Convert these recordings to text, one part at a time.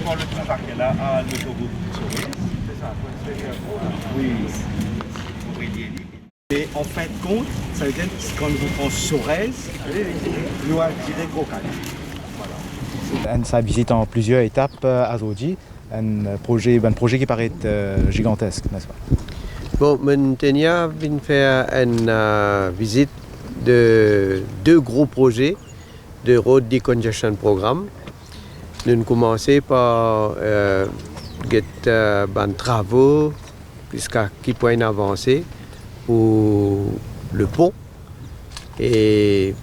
voir le contact là à l'autoroute Sorel. C'est ça, oui. Et en fin de compte, ça veut dire que quand nous prenons Sorel, nous allons direct au Cali. Voilà. Ça visite en plusieurs étapes à Zodi, un projet qui paraît gigantesque, n'est-ce pas? Bon, maintenant, vient faire une visite de 2 gros projets de Road Decongestion Programme. Nous avons commencé par des travaux jusqu'à qui point avancé pour le pont et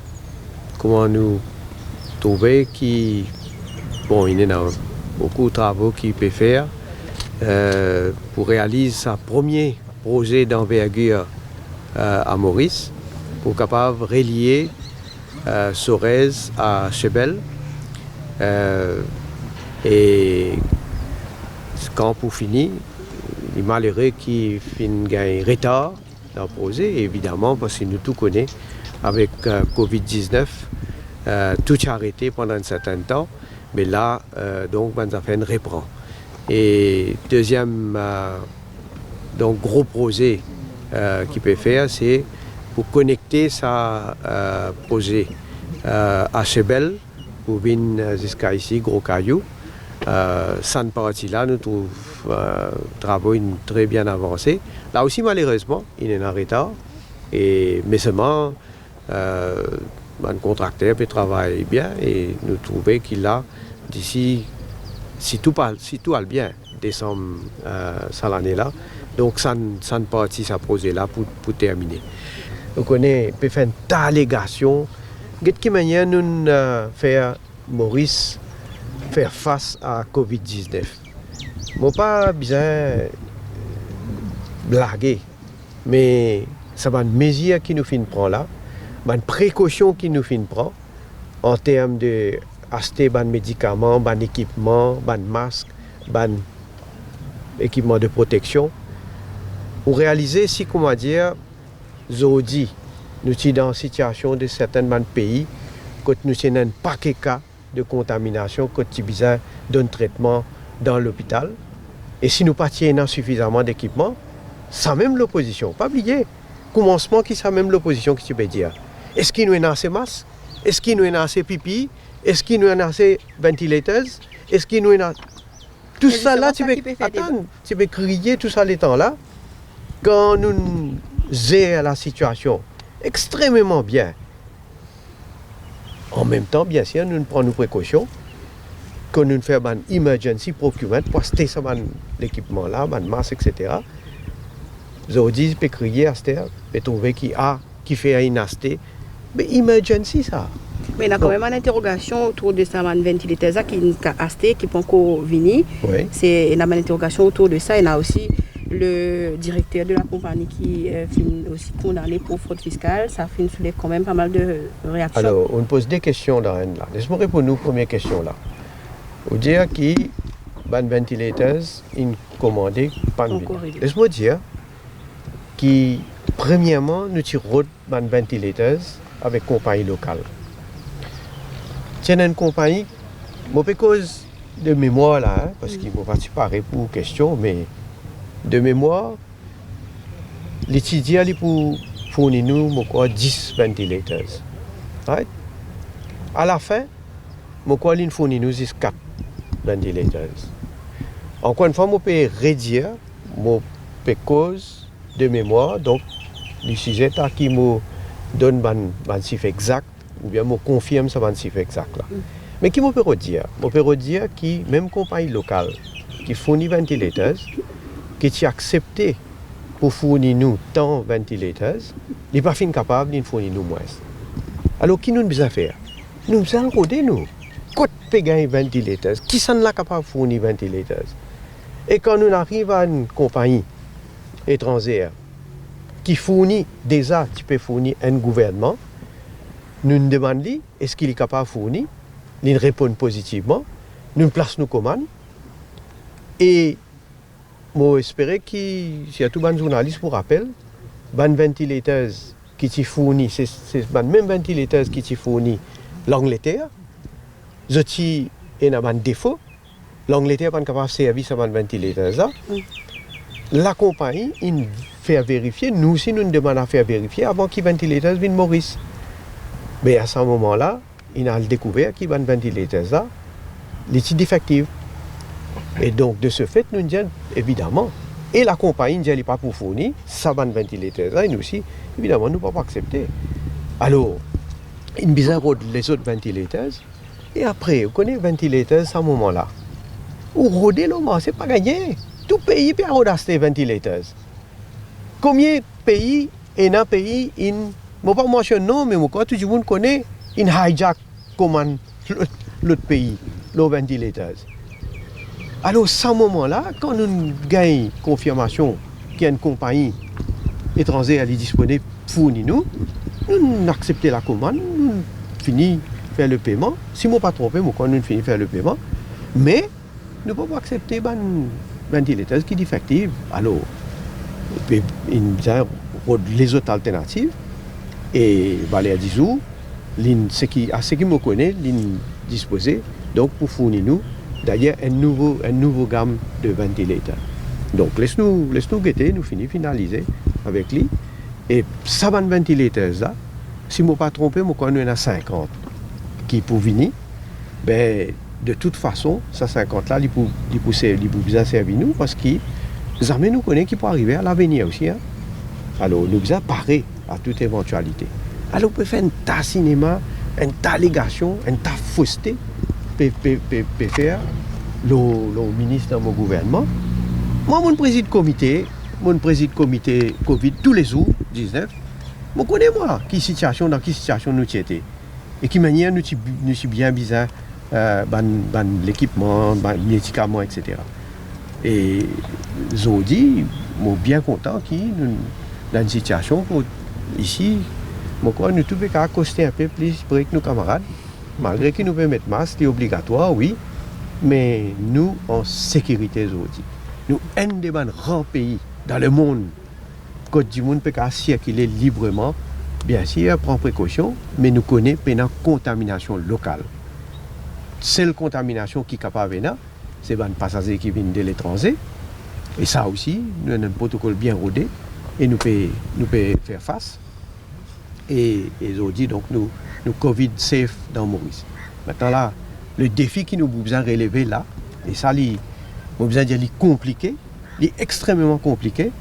comment nous trouver qui bon il y a beaucoup de travaux qu'il peut faire pour réaliser sa premier projet d'envergure à Maurice pour capable de relier Sorel à Chebel et quand pour finir il est malheureux qu'il finisse un retard dans le projet, évidemment, parce que nous tout connaissons avec Covid-19, tout a arrêté pendant un certain temps, mais là, donc, ça fait une reprend. Et deuxième donc, gros projet qu'il peut faire, c'est pour connecter sa projet à Chebel, pour venir jusqu'à ici, Gros Caillou. Cette partie-là, nous trouvons travaux très bien avancés. Là aussi, malheureusement, il est en retard. Mais seulement, le contracteur peut travailler bien et nous trouvons qu'il a, d'ici, si tout va bien, décembre, ça l'année-là, donc ça partie, ça projet-là pour terminer. Donc, on peut faire une allégation. De quelle manière nous faire Maurice faire face à Covid-19. Je ne pas besoin blaguer, mais ça va une mesure qui nous prend là, une précaution qui nous prend en termes de acheter des médicaments, des équipements, des masques, des équipements de protection. Pour réaliser, si comment dire, aujourd'hui, nous sommes dans une situation de certains pays, quand nous sommes un paquet de cas de contamination, quand nous avons besoin d'un traitement dans l'hôpital. Et si nous n'avons suffisamment d'équipements, ça même l'opposition. Pas oublier, commencement qui ça même l'opposition qui tu peux dire. Est-ce qu'il nous a assez masques? Est-ce qu'il nous a assez pipi? Est-ce qu'il nous a assez ventilateurs? Est-ce qu'il nous a tout ça là, tu peux crier tout ça les temps là. Quand nous gérons la situation extrêmement bien, en même temps, bien sûr, nous prenons nos précautions, quand nous faisons un emergency procurement pour acheter l'équipement là, un masque, etc. Aujourd'hui, je peux crier à cette heure, je peux trouver qui fait un acheter, mais emergency ça. Mais il y a quand même une interrogation autour de ça, un ventilateur qui a acheté, qui peut encore venir. Oui. Il y a une interrogation autour de ça. Il y a aussi le directeur de la compagnie qui est aussi condamné pour fraude fiscale. Ça soulève quand même pas mal de réactions. Alors, on pose des questions là. Laisse-moi répondre aux premières questions là. Vous dire qui ban ventilateurs in commandé pas de laisse-moi dire qui premièrement nous tirons ban ventilateurs avec compagnie locale. C'est une compagnie, je cause de mémoire là, hein, parce qu'il ne faut pas se parer pour question, mais de mémoire, l'étudiant pour fournir nous 10 ventilateurs. Right? À la fin, il fournit nous 4 ventilateurs. Encore une fois, je peux réduire, je peux cause de mémoire, donc le sujet qui me donne un chiffre exact, ou bien me confirme ce chiffre exact là. Mais qui me peut redire? Je peux redire que même compagnie locale qui fournit ventilateurs, qui est accepté pour fournir nous tant de ventilateurs, n'est pas capable de fournir nous moins. Alors, qui nous avons besoin de faire? Nous avons besoin de nous. Quand on paye ventilateurs, qui sont capables de fournir ventilateurs? Et quand nous arrivons à une compagnie étrangère qui fournit déjà, qui peut fournir un gouvernement, nous nous demandons est-ce qu'il est capable de fournir, il répond positivement, nous plaçons nos commandes et j'espère que si tout le journaliste vous rappelle, les ventilateurs qui sont fournis, c'est les mêmes ventilateurs qui sont fournis l'Angleterre, il y a un défaut l'Angleterre n'est pas capable de servir ce ventilateur. La compagnie, il fait vérifier, nous aussi, nous demandons à faire vérifier avant que le ventilateur vienne Maurice. Mais à ce moment-là, il a découvert que le ventilateur est défectif. Et donc, de ce fait, nous disons, évidemment, et la compagnie ne dit pas pour fournir, ça va ventilateur, et nous aussi, évidemment, nous ne pouvons pas accepter. Alors, il y a les autres ventilateurs, et après, vous connaissez le ventilateur à ce moment-là. Ou roder le moment, ce n'est pas gagné. Tout pays peut avoir des ventilateurs. Combien de pays, et dans un pays, je ne vais pas mentionner non, mais tout le monde connaît, ils hijack comment l'autre pays, le ventilateur. Alors, à ce moment-là, quand nous gagnons confirmation qu'il y a une compagnie étrangère qui est disponible pour fournir nous acceptons la commande, nous finissons de faire le paiement. Si je ne me pas trompé, nous finissons de faire le paiement. Mais nous ne pouvons pas accepter un ventilateur qui est défectif. Alors, il y a les autres alternatives. Et Valérie Dizou, ce qui me connaît, disposé donc pour fournir nous d'ailleurs un nouveau gamme de ventilateurs. Donc laisse-nous guetter, nous finaliser avec lui. Et ça va ventilateur là, si je ne me pas trompé, je connais a 50 qui pour venir. Ben, de toute façon, ça 50 là, il peut bien servir nous parce que jamais nous connaissons qui peut arriver à l'avenir aussi. Hein. Alors nous devons parer à toute éventualité. Alors on peut faire un tas de cinéma, un tas d'allégations, un tas de fausseté, peut faire le ministre dans mon gouvernement. Moi, mon président comité Covid tous les jours, 19, je connais moi, dans quelle situation nous étions. Et qui manière nous sommes bien bizarre, l'équipement, les médicaments, etc. Et Zodi, je suis bien content qu'il y ait une situation où, ici, nous devons accoster un peu plus avec nos camarades, malgré que nous pouvons mettre masque, c'est obligatoire, oui, mais nous, en sécurité, Zodi. Nous, un des grands pays dans le monde, Côte du monde peut circuler librement, bien sûr, prend précaution, mais nous connaissons une contamination locale. Seule contamination qui est capable de venir, c'est les passagers qui viennent de l'étranger. Et ça aussi, nous avons un protocole bien rodé et nous pouvons faire face. Et aujourd'hui, donc, nous Covid safe dans Maurice. Maintenant là, le défi qui nous besoin relever là, et ça, nous besoin dire compliqué, extrêmement compliqué,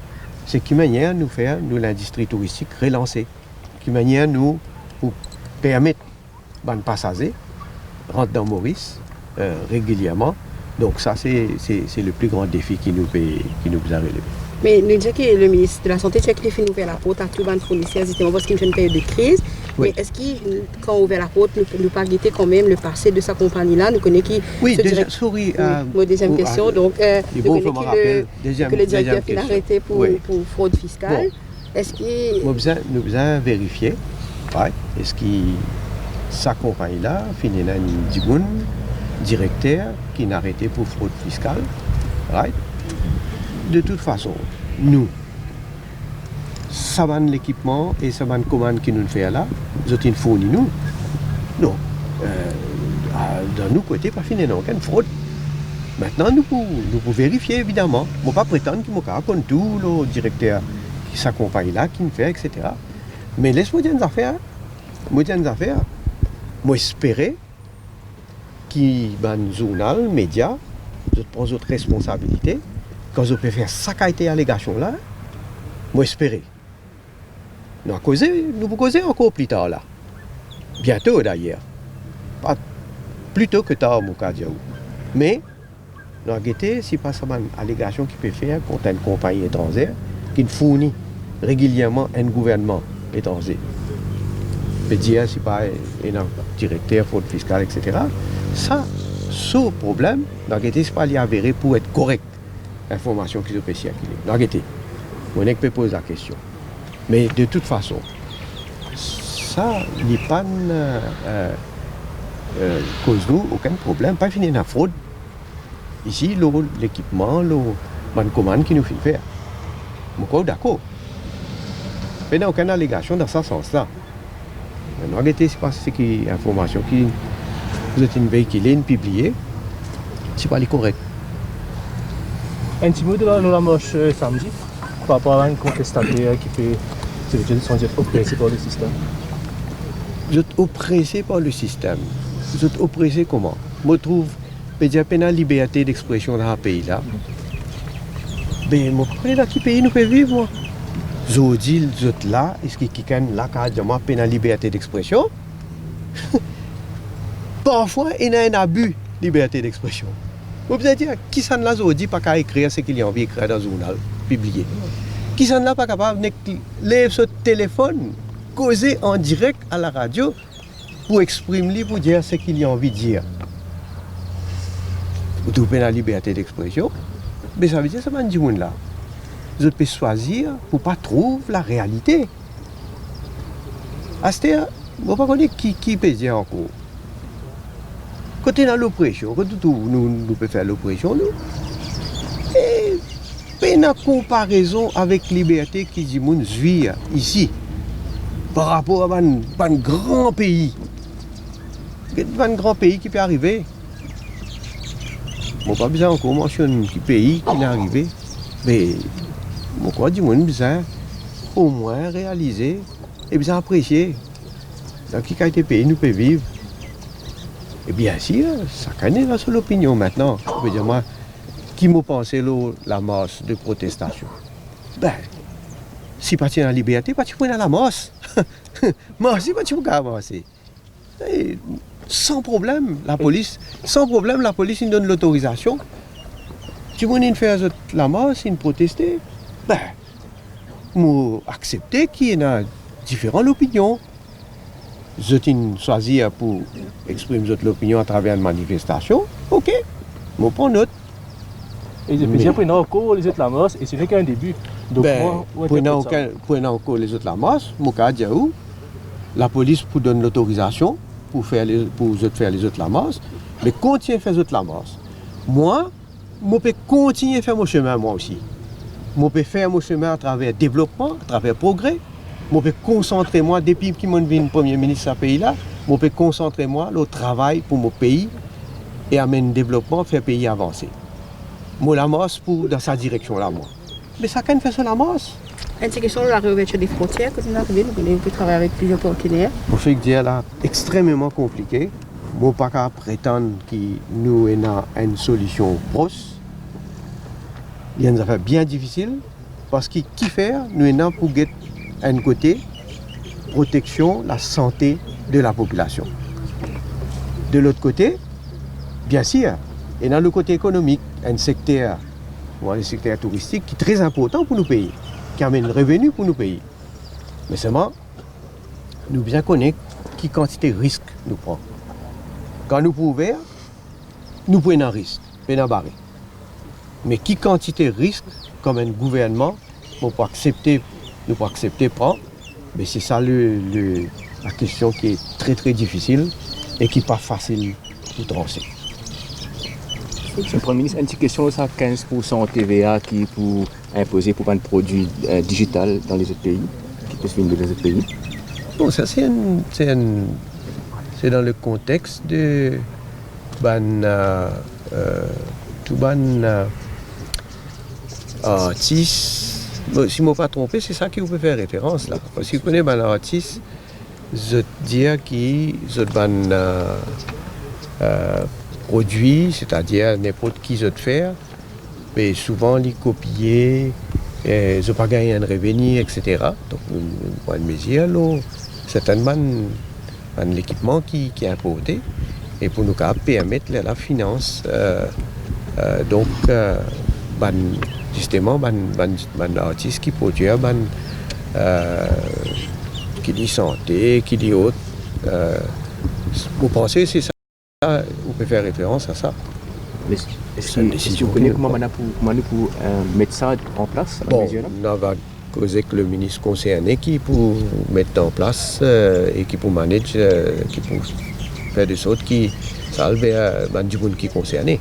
c'est qui manière nous faire l'industrie touristique relancer, qui manière nous pour permettre aux passagers rentrer dans Maurice régulièrement. Donc ça c'est le plus grand défi qui nous a relevé. Mais nous disons que le ministre de la Santé c'est qu'il fait ouvrir la porte à tous les fournisseurs justement parce qu'il y a une période de crise. Oui. Mais est-ce que quand on ouvre la porte, nous pas guetter quand même le passé de sa compagnie-là, nous connaissons qui. Oui, déjà, sorry. Mon deuxième question, donc nous connaissons que le directeur est arrêté pour fraude fiscale. Bon. Est-ce que. Nous avons vérifié. Ouais. Est-ce que sa compagnie-là, finalement, un directeur qui est arrêté pour fraude fiscale. Right? De toute façon, nous, ça va l'équipement et ça va une commande qui nous fait là, nous avons fourni nous. Non. Dans nos côtés, pas fini, non, aucune fraude. Maintenant, nous pouvons vérifier, évidemment. Je ne vais pas prétendre qu'il me raconte tout, le directeur qui s'accompagne là, qui me fait, etc. Mais laisse-moi dire des affaires. Moi, espérer qu'il y ait un journal, média, je prends d'autres responsabilités. Quand je peux faire ça qui a été allégation là, moi espérer. Nous pouvons causer encore plus tard là. Bientôt d'ailleurs. Pas plutôt que tard, mon cas. Mais, nous avons guetté, si pas ça une allégation qui peut faire contre une compagnie étrangère qui fournit régulièrement un gouvernement étranger. Je peux dire, si pas un directeur, fraude fiscale, etc. Ça, ce problème, nous avons guetté, c'est pas avéré pour être correct. L'information qui se peut circuler. Arrêtez. On n'est que poser la question. Mais de toute façon, ça n'est pas cause nous aucun problème. Pas fini la fraude. Ici, l'équipement, la commande qui nous fait faire. Je suis d'accord. Mais il n'y a aucune allégation dans ce sens-là. Arrêtez, c'est pas ce qui est information qui vous êtes véhiculée, publiée. c'est pas les correct. Un petit mot de la marche samedi par rapport à un contestataire qui fait ses études sans être oppressé par le système. Vous êtes oppressé par le système. Vous êtes oppressé comment? Je trouve que il y a peine la liberté d'expression dans ce pays-là. Mais mon pays là, qui pays nous peut vivre, moi? Je dis, vous êtes là, est-ce qu'il y a là qui a peine la liberté d'expression? Parfois, il y a un abus de liberté d'expression. Vous pouvez dire, qui s'en l'a dit pas qu'à écrire ce qu'il a envie d'écrire dans un journal, publié? Qui s'en l'a pas capable de lever ce téléphone, causer en direct à la radio pour exprimer, pour dire ce qu'il a envie de dire? Vous trouvez la liberté d'expression, mais ça veut dire que ce n'est pas là. Vous pouvez choisir pour ne pas trouver la réalité. À ce moment, je ne sais pas qui peut dire encore. Quand on a l'oppression, quand nous pouvons faire l'oppression, nous, et une comparaison avec la liberté qui dit moun vit ici, par rapport à un grand pays. Un grand pays qui peut arriver. Bon, pas besoin encore mentionner un pays qui est arrivé, mais je crois que nous besoin au moins réaliser et bien apprécier. Dans quel été pays nous pouvons vivre. Et bien sûr, ça connaît la seule opinion maintenant. Je veux dire, moi, qui m'a pensé la masse de protestation? Ben, si pas la liberté, pas tu prends la masse. Moi, si pas tu peux avancer. Sans problème, la police nous donne l'autorisation. Tu veux faire la masse, une protester? Ben, moi, accepter qu'il y a différentes opinions. Je choisis pour exprimer l'opinion à travers une manifestation. Ok, je prends note. Et je peux dire, prenez encore les autres la masse, et c'est vrai qu'un début. Donc, prenez encore les autres la masse, je dis où la police vous donne l'autorisation pour faire les autres la masse, mais continuez à faire les autres la masse. Moi, je peux continuer à faire mon chemin moi aussi. Je peux faire mon chemin à travers développement, à travers progrès. Je peux concentrer moi, depuis que je suis Premier ministre de ce pays-là, je peux concentrer moi le travail pour mon pays et amener le développement, faire le pays avancer. Moi, la masse pour dans sa direction là, moi. Mais ça quand fait ça la masse. Une question de la réouverture des frontières, quand on est arrivé, nous pouvons travailler avec plusieurs partenaires. Pour fait que c'est là extrêmement compliqué. Je ne peux pas prétendre que nous avons une solution proche. Il y a une affaire bien difficile parce que qui faire, nous avons pour un côté protection la santé de la population. De l'autre côté, bien sûr, et dans le côté économique, un secteur, le secteur touristique qui est très important pour nos pays, qui amène le revenu pour nos pays. Mais seulement, nous bien connaissons quelle quantité de risque nous prenons. Quand nous pouvons ouvrir, nous prenons un risque, nous prenons un barré. Mais quelle quantité de risque, comme un gouvernement, nous pouvons accepter prendre, mais c'est ça la question qui est très très difficile et qui n'est pas facile de trancher. Monsieur le Premier ministre, une petite question, ça 15% TVA qui est pour imposer pour un produit digital dans les autres pays, qui peut se venir dans les autres pays. Bon, ça c'est dans le contexte de artistes. Bon, si je ne me pas trompé, c'est ça qui vous peut faire référence là. Parce que vous connaissez un artiste, je dire qui produit, c'est-à-dire n'importe qui je faire, mais souvent les copier, je ne pas gagner un revenu, etc. Donc, on prend une mesure, certainement un équipement qui est importé et pour nous permettre la finance. Donc, justement, un artiste qui produit, qui dit santé, qui dit autre. Vous pensez que c'est ça? Vous pouvez faire référence à ça. Mais est-ce que vous connaissez comment nous pour mettre ça en place? Bon, on va causer que le ministre concerné qui pour mettre en place et qui pour manager, qui pour faire des choses qui salvent du monde qui est concerné.